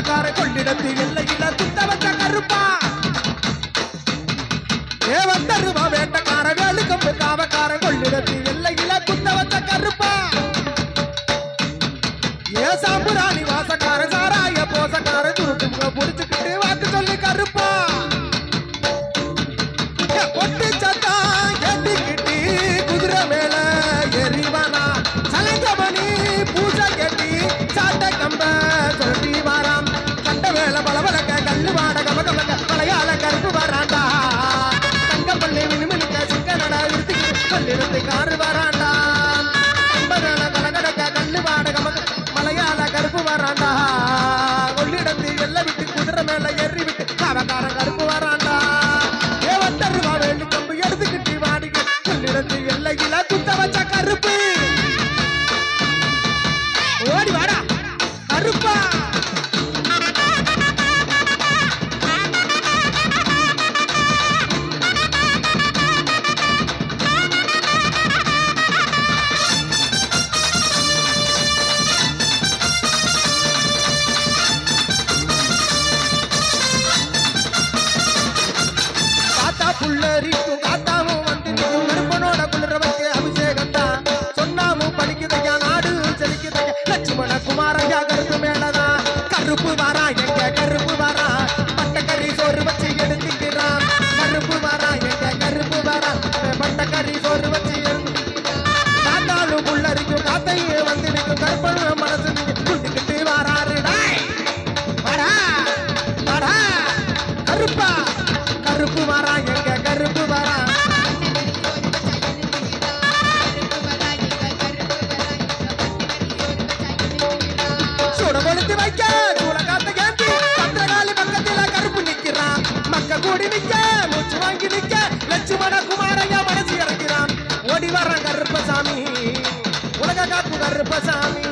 காவக்கார கொள்ளிடத்து எல்லையில குத்த வச்ச கருப்பா வந்தருவா வேட்டக்கார வேலு கம்பு காவக்கார கொள்ளிடத்து எல்லையில குத்த வச்ச கருப்பா சாம்புராணி வாசக்கார சாராய போசக்கார துருட்டுங்க புடிச்சுக்கிட்டு வாக்கு சொல்லி கருப்பா பொட்டு சத்தா கட்டிக்கிட்டு குதிரை மேல எரிவானா சலங்கமணி பூஜை கட்டி சாட்ட கம்ப சொல்லி வாராம் கட்ட வேலை பளபளக்க கல்லு வாட கமகமக்க மலையாள கருப்பு வராண்டா தங்கப்பள்ளி மினுமினுக்க சிங்க நட விருத்திக்கு கொள்ளிடத்து காரு வராண்டா கம்பவேல கலகடக்க கல்லு வாட கமக மலையாள கருப்பு வராண்டா கொள்ளிடத்து எல்லை விட்டு குதிரை மேல ஏறி விட்டு காவக்கார கருப்பு வராண்டா வந்தருவா வேலு கம்பு எடுத்துக்கிட்டு வாடிக்க கொள்ளிடத்து எல்லையில குத்த வச்ச கருப்பு ஓடி வாடா கருப்பா புள்ளரிக்கும் காத்தாவும் வந்து கருப்பனோட குளிர வைக்க அபிஷேகம் தான் சொன்னாமும் படிக்குதையா நாடு செலிக்குதையா லட்சுமண குமாரையா கருப்பு மேலதான் கருப்பு வாரா எங்க கருப்பு வாரா பட்டக்கறி சோறு வச்சு எடுத்துக்கிறான் கருப்பு வாரா எங்க கருப்பு வாரா பட்டக்கறி சோறு வச்சு காத்தாலும் புள்ளரிக்கும் காத்தையே வந்து நிற்கும் கருப்பனு மனசு குண்டிக்கிட்டு வாராரு வாடா வாடா கருப்பா கருப்பு வாரா எங்க கருப்பு வாரா சுட கொளுத்து வைக்க சூள காத்த கேட்டி பத்திரகாளி பக்கத்துல கருப்பு நிக்கிறான் மக்க கூடி நிக்க மூச்சு வாங்கி நிக்க லட்சுமண குமாரையா மனசு இறக்கிறான் ஓடி வர்ற கருப்பசாமி உலக காத்து கருப்பசாமி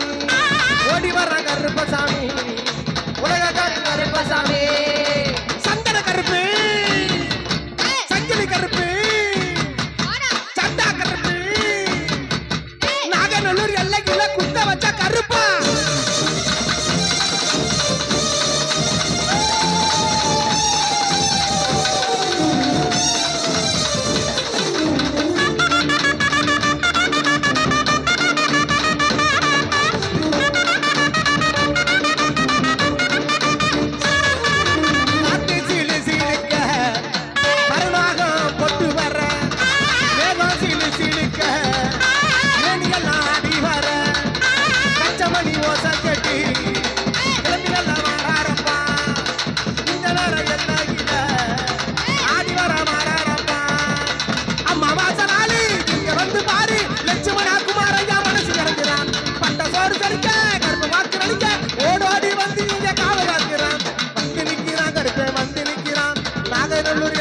ஓடி வர்ற கருப்பசாமி உலக காத்து கருப்பசாமி சந்தன கருப்பு கருப்பு சட்டா கருப்பு நாகநல்லூர் எல்லைக்குள்ள குத்த வச்ச கருப்பா ஓடோடி வந்து இங்க காவ காக்கிறான் வந்து நிக்கிறான் கருப்பை வந்து நிக்கிறான் நாகநல்லூர்